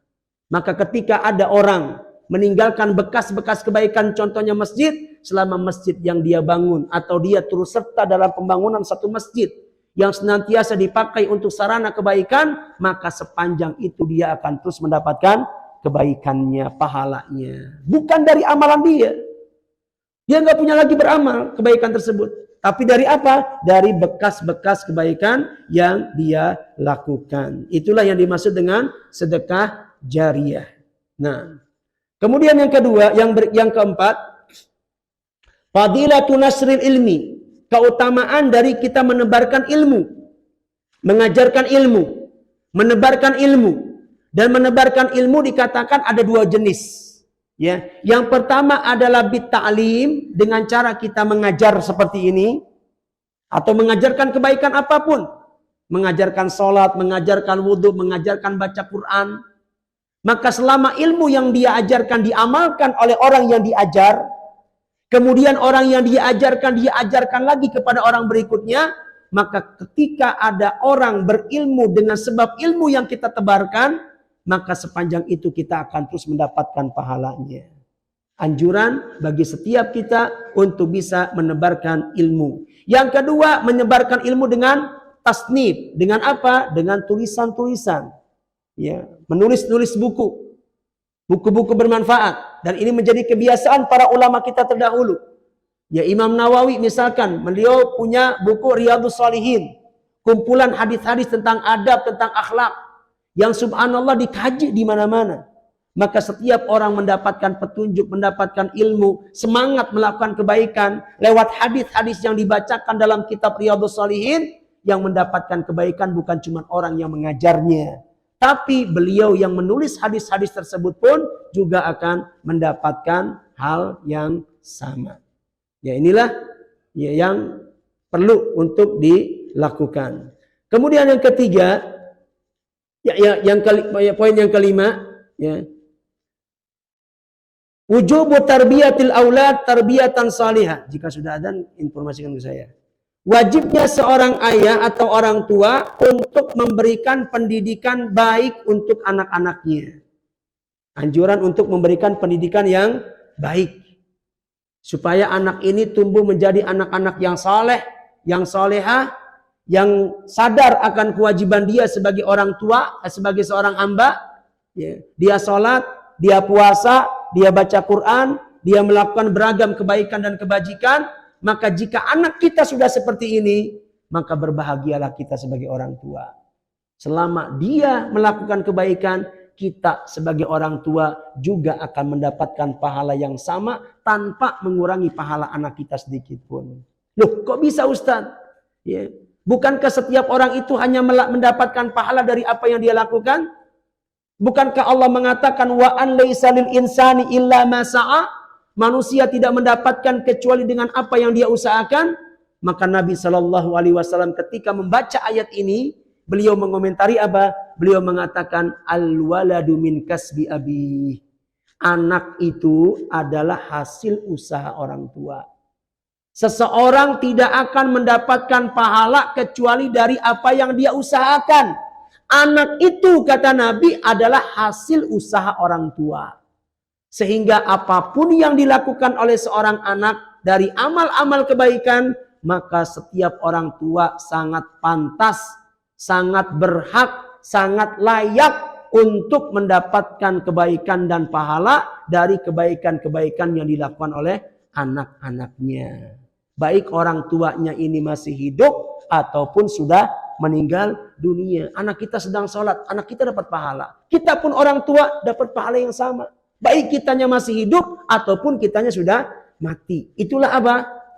Maka ketika ada orang meninggalkan bekas-bekas kebaikan, contohnya masjid, selama masjid yang dia bangun atau dia turut serta dalam pembangunan satu masjid yang senantiasa dipakai untuk sarana kebaikan, maka sepanjang itu dia akan terus mendapatkan kebaikannya, pahalanya. Bukan dari amalan dia. Dia nggak punya lagi beramal kebaikan tersebut. Tapi dari apa? Dari bekas-bekas kebaikan yang dia lakukan. Itulah yang dimaksud dengan sedekah jariyah. Nah, kemudian yang kedua, yang keempat, fadilatu nasril ilmi, keutamaan dari kita menebarkan ilmu, mengajarkan ilmu, menebarkan ilmu. Dan menebarkan ilmu dikatakan ada dua jenis. Ya, yang pertama adalah bitta'lim, dengan cara kita mengajar seperti ini. atau mengajarkan kebaikan apapun, mengajarkan sholat, mengajarkan wudhu, mengajarkan baca Quran, maka selama ilmu yang dia ajarkan diamalkan oleh orang yang diajar, kemudian orang yang dia ajarkan lagi kepada orang berikutnya, maka ketika ada orang berilmu dengan sebab ilmu yang kita tebarkan, maka sepanjang itu kita akan terus mendapatkan pahalanya. Anjuran bagi setiap kita untuk bisa menebarkan ilmu. Yang kedua, menyebarkan ilmu dengan tasnif. Dengan apa? Dengan tulisan-tulisan. Ya, menulis-nulis buku. Buku-buku bermanfaat. Dan ini menjadi kebiasaan para ulama kita terdahulu. Ya, Imam Nawawi misalkan, beliau punya buku Riyadhus Shalihin. Kumpulan hadis-hadis tentang adab, tentang akhlak. Yang subhanallah dikaji di mana-mana. Maka setiap orang mendapatkan petunjuk, mendapatkan ilmu, semangat melakukan kebaikan lewat hadis-hadis yang dibacakan dalam kitab Riyadhus Shalihin. Yang mendapatkan kebaikan bukan cuma orang yang mengajarnya, tapi beliau yang menulis hadis-hadis tersebut pun juga akan mendapatkan hal yang sama. Ya, inilah ya, yang perlu untuk dilakukan. Kemudian yang ketiga, poin yang kelima, ya. Wujubu tarbiyatil aulad tarbiyatan salihah. Jika sudah ada, informasikan ke saya. Wajibnya seorang ayah atau orang tua untuk memberikan pendidikan baik untuk anak-anaknya. Anjuran untuk memberikan pendidikan yang baik. Supaya anak ini tumbuh menjadi anak-anak yang saleh, yang salehah, yang sadar akan kewajiban dia sebagai orang tua, sebagai seorang hamba. Dia sholat, dia puasa, dia baca Quran, dia melakukan beragam kebaikan dan kebajikan. Maka jika anak kita sudah seperti ini, maka berbahagialah kita sebagai orang tua. Selama dia melakukan kebaikan, kita sebagai orang tua juga akan mendapatkan pahala yang sama tanpa mengurangi pahala anak kita sedikit pun. Loh, kok bisa Ustaz? Ya. Bukankah setiap orang itu hanya mendapatkan pahala dari apa yang dia lakukan? Bukankah Allah mengatakan wa an laisa lil insani illa ma sa'a? Manusia tidak mendapatkan kecuali dengan apa yang dia usahakan. Maka Nabi SAW ketika membaca ayat ini, beliau mengomentari apa? Beliau mengatakan al-waladu min kasbi abi. Anak itu adalah hasil usaha orang tua. Seseorang tidak akan mendapatkan pahala kecuali dari apa yang dia usahakan. Anak itu, kata Nabi, adalah hasil usaha orang tua. Sehingga apapun yang dilakukan oleh seorang anak dari amal-amal kebaikan, maka setiap orang tua sangat pantas, sangat berhak, sangat layak untuk mendapatkan kebaikan dan pahala dari kebaikan-kebaikan yang dilakukan oleh anak-anaknya. Baik orang tuanya ini masih hidup ataupun sudah meninggal dunia. Anak kita sedang sholat, anak kita dapat pahala. Kita pun orang tua dapat pahala yang sama. Baik kitanya masih hidup ataupun kitanya sudah mati. Itulah apa?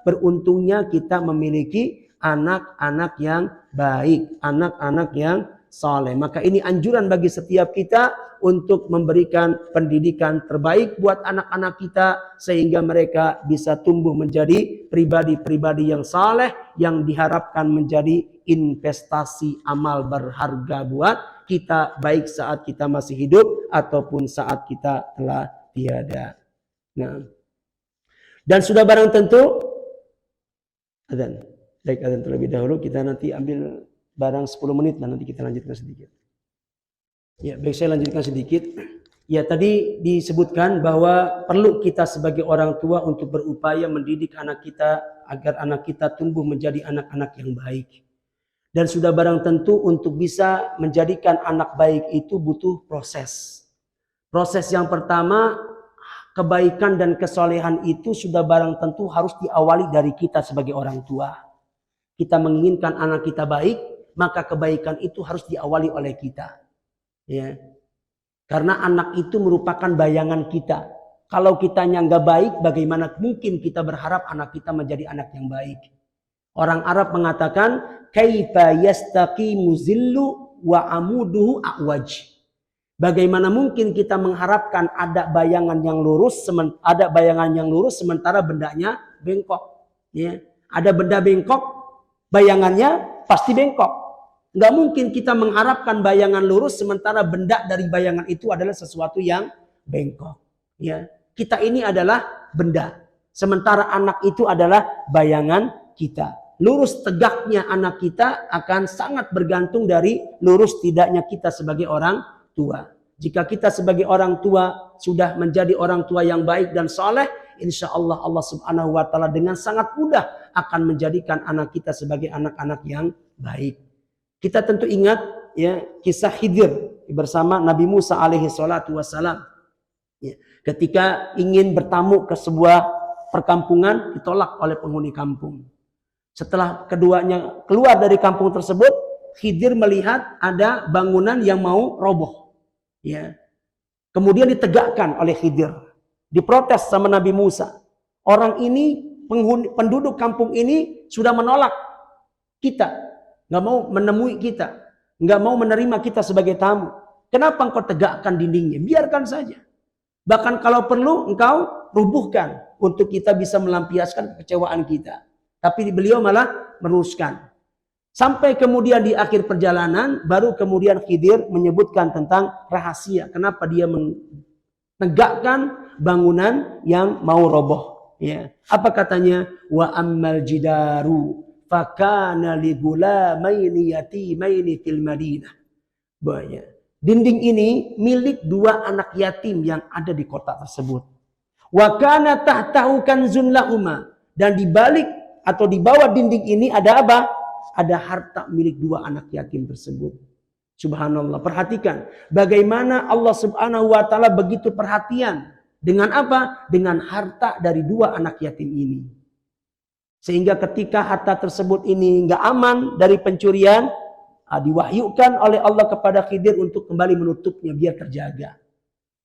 Beruntungnya kita memiliki anak-anak yang baik, anak-anak yang saleh. Maka ini anjuran bagi setiap kita untuk memberikan pendidikan terbaik buat anak-anak kita sehingga mereka bisa tumbuh menjadi pribadi-pribadi yang saleh yang diharapkan menjadi investasi amal berharga buat kita baik saat kita masih hidup ataupun saat kita telah tiada. Nah, dan sudah barang tentu adzan. Baik, adzan terlebih dahulu, kita nanti ambil barang 10 menit dan nanti kita lanjutkan sedikit. Ya, baik, saya lanjutkan sedikit. Ya, tadi disebutkan bahwa perlu kita sebagai orang tua untuk berupaya mendidik anak kita agar anak kita tumbuh menjadi anak-anak yang baik. Dan sudah barang tentu untuk bisa menjadikan anak baik itu butuh proses. Proses yang pertama, kebaikan dan kesolehan itu sudah barang tentu harus diawali dari kita sebagai orang tua. Kita menginginkan anak kita baik, maka kebaikan itu harus diawali oleh kita. Ya, karena anak itu merupakan bayangan kita. Kalau kitanya nggak baik, bagaimana mungkin kita berharap anak kita menjadi anak yang baik? Orang Arab mengatakan, kaifa yastaqimu zillu wa amuduhu a'waj. Bagaimana mungkin kita mengharapkan ada bayangan yang lurus, sementara bendanya bengkok? Ya, ada benda bengkok, bayangannya pasti bengkok. Nggak mungkin kita mengharapkan bayangan lurus sementara benda dari bayangan itu adalah sesuatu yang bengkok. Ya, kita ini adalah benda, sementara anak itu adalah bayangan kita. Lurus tegaknya anak kita akan sangat bergantung dari lurus tidaknya kita sebagai orang tua. Jika kita sebagai orang tua sudah menjadi orang tua yang baik dan soleh, insya Allah Allah Subhanahu Wa Taala dengan sangat mudah akan menjadikan anak kita sebagai anak-anak yang baik. Kita tentu ingat ya kisah Khidir bersama Nabi Musa alaihi salatu wassalam. Ya, ketika ingin bertamu ke sebuah perkampungan ditolak oleh penghuni kampung. Setelah keduanya keluar dari kampung tersebut, Khidir melihat ada bangunan yang mau roboh. Ya. Kemudian ditegakkan oleh Khidir. Diprotes sama Nabi Musa. Orang ini, penduduk kampung ini sudah menolak kita. Nggak mau menemui kita. Nggak mau menerima kita sebagai tamu. Kenapa engkau tegakkan dindingnya? Biarkan saja. Bahkan kalau perlu engkau rubuhkan untuk kita bisa melampiaskan kekecewaan kita. Tapi beliau malah meneruskan. Sampai kemudian di akhir perjalanan, baru kemudian Khidir menyebutkan tentang rahasia. Kenapa dia menegakkan bangunan yang mau roboh. Ya. Apa katanya? Wa ammal jidaru fakana li gulamaini yatimaini fil Madinah. Banyak. Dinding ini milik dua anak yatim yang ada di kota tersebut. Wa kana tahtahu kanzun lahuma. Dan di balik atau di bawah dinding ini ada apa? Ada harta milik dua anak yatim tersebut. Subhanallah. Perhatikan bagaimana Allah Subhanahu Wa Taala begitu perhatian dengan apa? Dengan harta dari dua anak yatim ini. Sehingga ketika harta tersebut ini nggak aman dari pencurian, diwahyukan oleh Allah kepada Khidir untuk kembali menutupnya biar terjaga.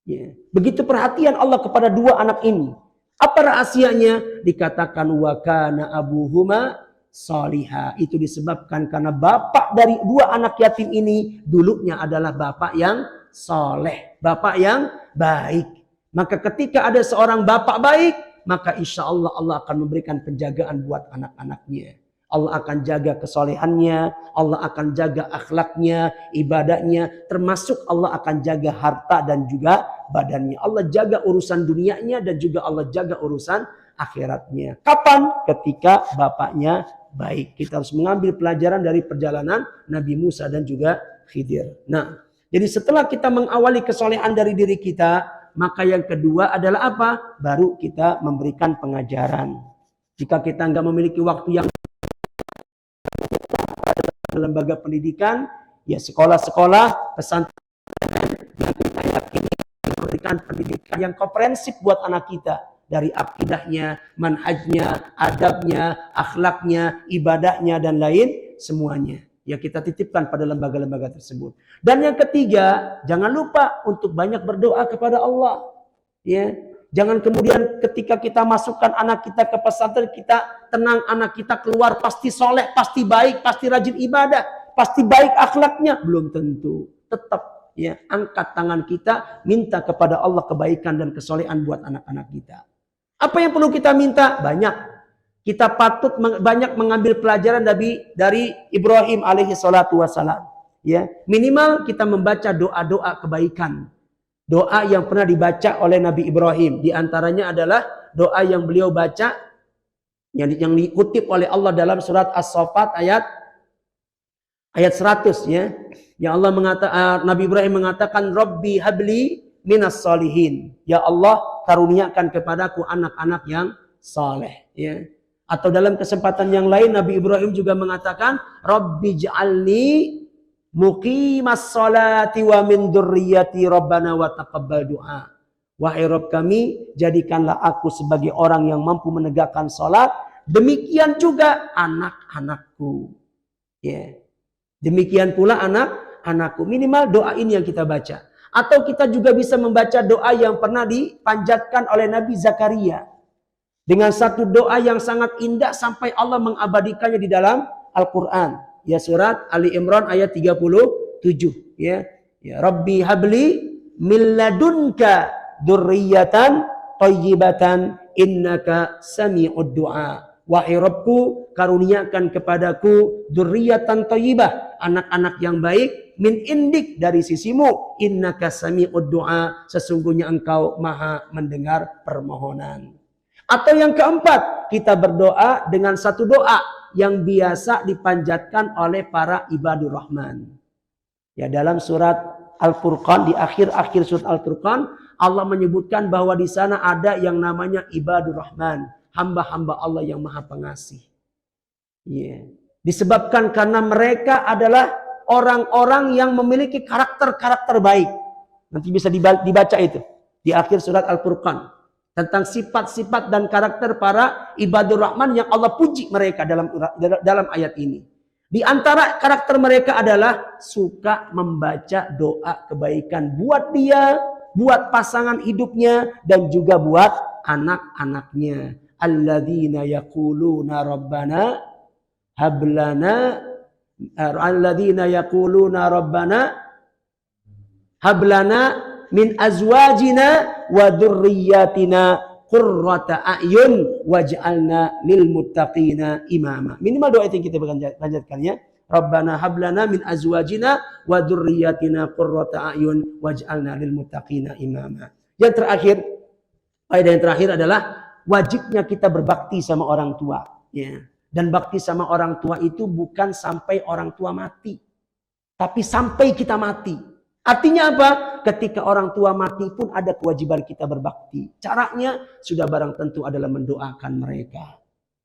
Ya. Begitu perhatian Allah kepada dua anak ini. Apa rahasianya? Dikatakan wa kana abuhuma salihah. Itu disebabkan karena bapak dari dua anak yatim ini dulunya adalah bapak yang soleh, bapak yang baik. Maka ketika ada seorang bapak baik, maka insya Allah Allah akan memberikan penjagaan buat anak-anaknya. Allah akan jaga kesolehannya, Allah akan jaga akhlaknya, ibadahnya, termasuk Allah akan jaga harta dan juga badannya. Allah jaga urusan dunianya dan juga Allah jaga urusan akhiratnya. Kapan? Ketika bapaknya baik. Kita harus mengambil pelajaran dari perjalanan Nabi Musa dan juga Khidir. Nah, jadi setelah kita mengawali kesolehan dari diri kita, maka yang kedua adalah apa? Baru kita memberikan pengajaran. Jika kita nggak memiliki waktu yang lembaga pendidikan, ya sekolah-sekolah, pesantren yang kita yakini memberikan pendidikan yang komprehensif buat anak kita. Dari akidahnya, manhajnya, adabnya, akhlaknya, ibadahnya, dan lain semuanya. Ya kita titipkan pada lembaga-lembaga tersebut. Dan yang ketiga, jangan lupa untuk banyak berdoa kepada Allah. Ya, jangan kemudian ketika kita masukkan anak kita ke pesantren, kita tenang anak kita keluar pasti soleh, pasti baik, pasti rajin ibadah, pasti baik akhlaknya. Belum tentu. Tetap ya angkat tangan kita, minta kepada Allah kebaikan dan kesolehan buat anak-anak kita. Apa yang perlu kita minta? Banyak. Kita patut banyak mengambil pelajaran dari Ibrahim alaihi salatu wassalam. Ya, minimal kita membaca doa-doa kebaikan. Doa yang pernah dibaca oleh Nabi Ibrahim. Di antaranya adalah doa yang beliau baca yang dikutip oleh Allah dalam surat As-Saffat ayat 100 ya. Yang Allah Nabi Ibrahim mengatakan Rabbi habli minas solihin. Ya Allah karuniakan kepadaku anak-anak yang saleh ya. Atau dalam kesempatan yang lain Nabi Ibrahim juga mengatakan Rabbi ja'alni muqimas salati wa min dzurriyyati rabbana wa taqabbal du'a. Wahai Rabb kami, jadikanlah aku sebagai orang yang mampu menegakkan salat, demikian juga anak-anakku. Ya. Demikian pula anak-anakku. Minimal doa ini yang kita baca. Atau kita juga bisa membaca doa yang pernah dipanjatkan oleh Nabi Zakaria. Dengan satu doa yang sangat indah sampai Allah mengabadikannya di dalam Al-Quran. Ya surat Ali Imran ayat 37 ya. Ya Rabbi habli min ladunka dzurriyyatan thayyibatan innaka sami'ud du'a. Wahai Rabbku, karuniakan kepadaku dzurriyyatan thayyibah, anak-anak yang baik, min indik, dari sisimu, innaka sami'ud du'a, sesungguhnya engkau maha mendengar permohonan. Atau yang keempat, kita berdoa dengan satu doa yang biasa dipanjatkan oleh para ibadur rahman. Ya, dalam surat Al-Furqan, di akhir-akhir surat Al-Furqan, Allah menyebutkan bahwa di sana ada yang namanya ibadur rahman, hamba-hamba Allah yang maha pengasih. Disebabkan karena mereka adalah orang-orang yang memiliki karakter-karakter baik. Nanti bisa dibaca itu di akhir surat Al-Furqan tentang sifat-sifat dan karakter para ibadur rahman yang Allah puji mereka dalam ayat ini. Di antara karakter mereka adalah suka membaca doa kebaikan buat dia, buat pasangan hidupnya, dan juga buat anak-anaknya. Alladzina yaquluna rabbana hablana, alladzina yaquluna rabbana hablana min azwajina wa dzurriyyatina qurrata a'yun waj'alna lil muttaqina imama. Minimal doa itu yang kita lanjutkan ya. Rabbana hablana min azwajina wa dzurriyyatina qurrata a'yun waj'alna lil muttaqina imama. Yang terakhir, faedah yang terakhir adalah wajibnya kita berbakti sama orang tua, ya. Dan bakti sama orang tua itu bukan sampai orang tua mati, tapi sampai kita mati. Artinya apa? Ketika orang tua mati pun ada kewajiban kita berbakti. Caranya sudah barang tentu adalah mendoakan mereka,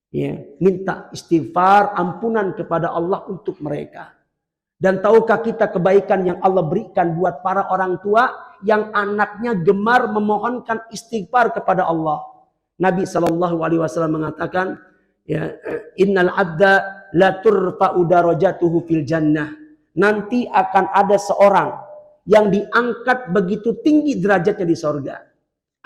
ya. Minta istighfar, ampunan kepada Allah untuk mereka. Dan tahukah kita kebaikan yang Allah berikan buat para orang tua yang anaknya gemar memohonkan istighfar kepada Allah. Nabi SAW mengatakan, ya, innal abda la turfa'u darajatuhu fil jannah. Nanti akan ada seorang yang diangkat begitu tinggi derajatnya di sorga.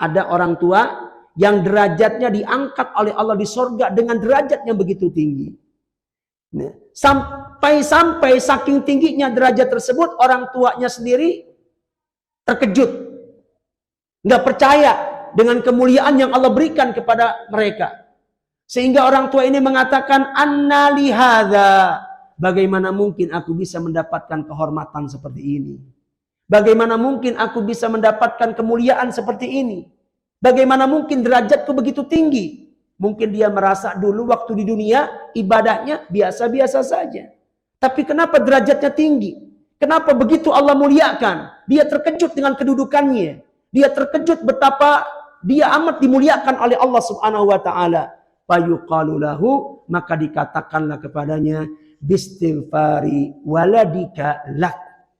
Ada orang tua yang derajatnya diangkat oleh Allah di sorga dengan derajat yang begitu tinggi. Nah, sampai saking tingginya derajat tersebut, orang tuanya sendiri terkejut, nggak percaya dengan kemuliaan yang Allah berikan kepada mereka. Sehingga orang tua ini mengatakan, anna li hadza, bagaimana mungkin aku bisa mendapatkan kehormatan seperti ini? Bagaimana mungkin aku bisa mendapatkan kemuliaan seperti ini? Bagaimana mungkin derajatku begitu tinggi? Mungkin dia merasa dulu waktu di dunia ibadahnya biasa-biasa saja. Tapi kenapa derajatnya tinggi? Kenapa begitu Allah muliakan? Dia terkejut dengan kedudukannya. Dia terkejut betapa dia amat dimuliakan oleh Allah Subhanahu wa taala. Fayuqalu lahu, maka dikatakanlah kepadanya, bistighfari waladika lak.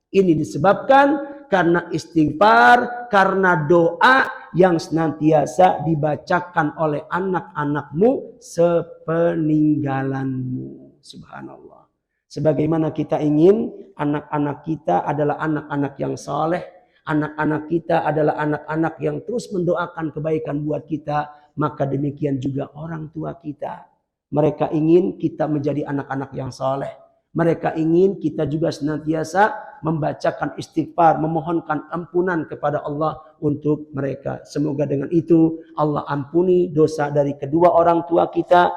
Ini disebabkan karena istighfar, karena doa yang senantiasa dibacakan oleh anak-anakmu sepeninggalanmu. Subhanallah. Sebagaimana kita ingin anak-anak kita adalah anak-anak yang saleh, anak-anak kita adalah anak-anak yang terus mendoakan kebaikan buat kita, maka demikian juga orang tua kita. Mereka ingin kita menjadi anak-anak yang saleh. Mereka ingin kita juga senantiasa membacakan istighfar, memohonkan ampunan kepada Allah untuk mereka. Semoga dengan itu Allah ampuni dosa dari kedua orang tua kita,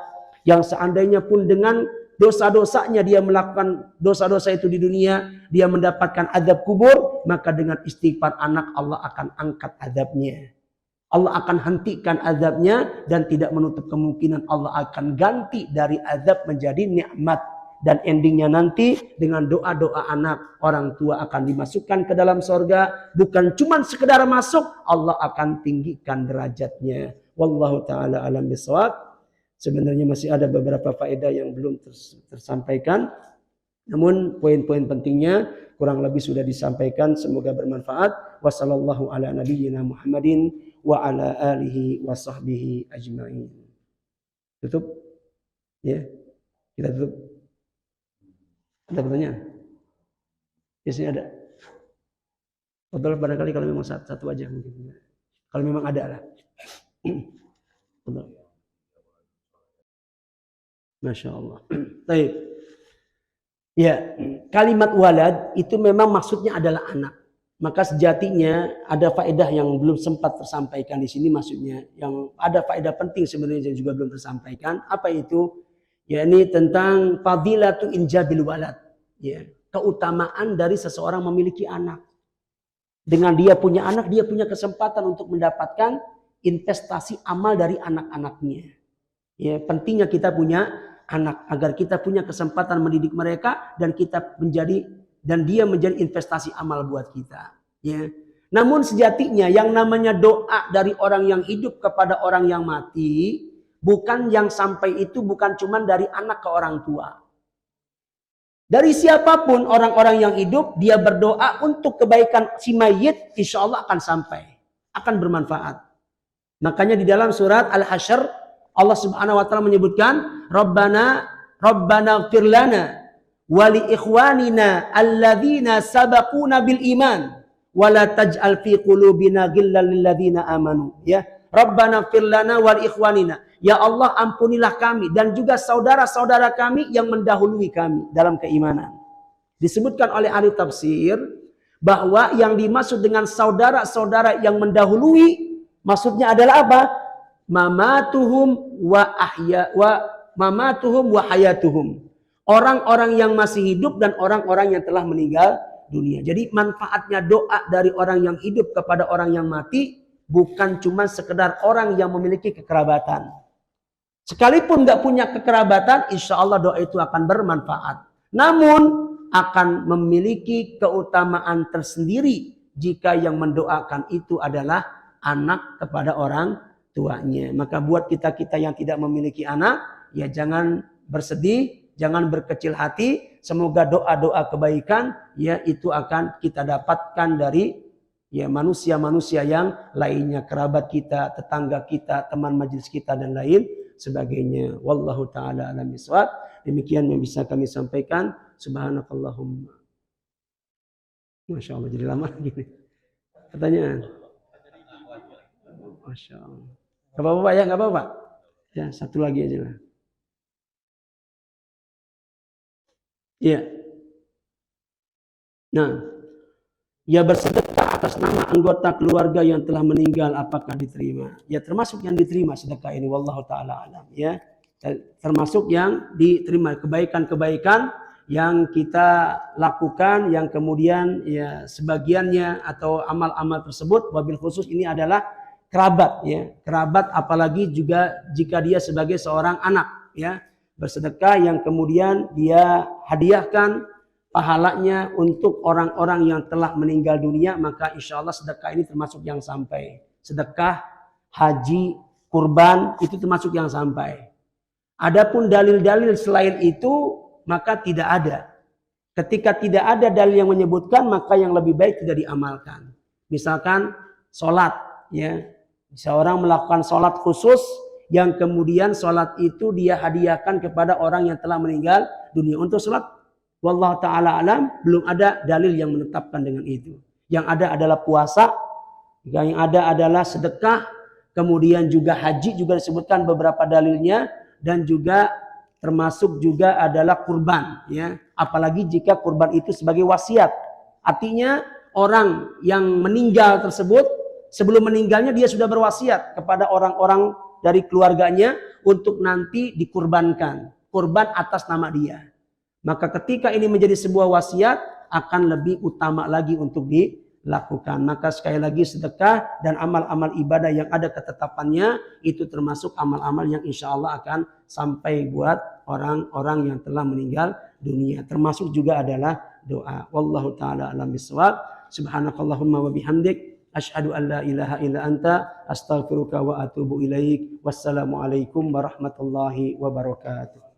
yang seandainya pun dengan dosa-dosanya dia melakukan dosa-dosa itu di dunia, dia mendapatkan azab kubur, maka dengan istighfar anak Allah akan angkat azabnya. Allah akan hentikan azabnya dan tidak menutup kemungkinan Allah akan ganti dari azab menjadi nikmat. Dan endingnya nanti dengan doa-doa anak, orang tua akan dimasukkan ke dalam sorga. Bukan cuma sekedar masuk, Allah akan tinggikan derajatnya. Wallahu ta'ala alam bisawab. Sebenarnya masih ada beberapa faedah yang belum tersampaikan. Namun poin-poin pentingnya kurang lebih sudah disampaikan. Semoga bermanfaat. Wassallallahu ala nabiyyina Muhammadin wa ala alihi wa sahbihi ajma'in. Tutup? Ya, kita tutup. Ada pertanyaan? Di sini ada. Betul, barangkali kalau memang satu aja mungkin. Kalau memang ada lah. Betul. Masya Allah. Baik. Ya, kalimat walad itu memang maksudnya adalah anak. Maka sejatinya ada faedah yang belum sempat tersampaikan di sini, maksudnya yang ada faedah penting sebenarnya yang juga belum tersampaikan. Apa itu? Yakni tentang fadilatu injabil walad, ya, keutamaan dari seseorang memiliki anak. Dengan dia punya anak, dia punya kesempatan untuk mendapatkan investasi amal dari anak-anaknya. Ya, pentingnya kita punya anak agar kita punya kesempatan mendidik mereka dan dia menjadi investasi amal buat kita. Ya. Namun sejatinya yang namanya doa dari orang yang hidup kepada orang yang mati, bukan yang sampai itu bukan cuma dari anak ke orang tua. Dari siapapun orang-orang yang hidup, dia berdoa untuk kebaikan si mayit, insya Allah akan sampai, akan bermanfaat. Makanya di dalam surat Al-Hasyr Allah Subhanahu wa taala menyebutkan Rabbana ighfir lana wa li ikhwanina alladzina sabaquna bil iman wa la taj'al fi qulubina ghillan lil ladzina amanu. Ya, Rabbana ighfir lana wa li ikhwanina. Ya Allah, ampunilah kami dan juga saudara-saudara kami yang mendahului kami dalam keimanan. Disebutkan oleh ahli tafsir bahwa yang dimaksud dengan saudara-saudara yang mendahului maksudnya adalah apa? Mamatuhum wa hayatuhum. Orang-orang yang masih hidup dan orang-orang yang telah meninggal dunia. Jadi manfaatnya doa dari orang yang hidup kepada orang yang mati bukan cuma sekedar orang yang memiliki kekerabatan. Sekalipun nggak punya kekerabatan, insya Allah doa itu akan bermanfaat. Namun akan memiliki keutamaan tersendiri jika yang mendoakan itu adalah anak kepada orang tuanya. Maka buat kita yang tidak memiliki anak, ya jangan bersedih, jangan berkecil hati. Semoga doa-doa kebaikan ya itu akan kita dapatkan dari ya manusia-manusia yang lainnya, kerabat kita, tetangga kita, teman majelis kita dan lain sebagainya. Wallahu taala alam bisawab. Demikian yang bisa kami sampaikan. Subhanakallahumma. Masya Allah, jadi lama gini. Pertanyaan. Masya Allah. Gak apa-apa ya, gak apa-apa. Ya, satu lagi aja lah. Ya. Nah, ya bersedekah atas nama anggota keluarga yang telah meninggal, apakah diterima? Ya termasuk yang diterima sedekah ini, wallahu taala alam. Ya, termasuk yang diterima kebaikan-kebaikan yang kita lakukan, yang kemudian ya sebagiannya atau amal-amal tersebut wabil khusus ini adalah kerabat, ya kerabat, apalagi juga jika dia sebagai seorang anak, ya bersedekah yang kemudian dia hadiahkan pahalanya untuk orang-orang yang telah meninggal dunia, maka insya Allah sedekah ini termasuk yang sampai. Sedekah, haji, kurban itu termasuk yang sampai. Adapun dalil-dalil selain itu maka tidak ada. Ketika tidak ada dalil yang menyebutkan, maka yang lebih baik tidak diamalkan. Misalkan sholat, ya seorang melakukan sholat khusus yang kemudian sholat itu dia hadiahkan kepada orang yang telah meninggal dunia. Untuk sholat, wallahu ta'ala alam, belum ada dalil yang menetapkan dengan itu. Yang ada adalah puasa, yang ada adalah sedekah, kemudian juga haji juga disebutkan beberapa dalilnya, dan juga termasuk juga adalah kurban, ya. Apalagi jika kurban itu sebagai wasiat. Artinya orang yang meninggal tersebut sebelum meninggalnya dia sudah berwasiat kepada orang-orang dari keluarganya untuk nanti dikurbankan, kurban atas nama dia. Maka ketika ini menjadi sebuah wasiat akan lebih utama lagi untuk dilakukan. Maka sekali lagi sedekah dan amal-amal ibadah yang ada ketetapannya itu termasuk amal-amal yang insya Allah akan sampai buat orang-orang yang telah meninggal dunia. Termasuk juga adalah doa. Wallahu ta'ala alam bisawab. Subhanakallahumma wa bihamdik. Asyhadu an la ilaha illa anta astaghfiruka wa atubu ilaik. Wassalamualaikum warahmatullahi wabarakatuh.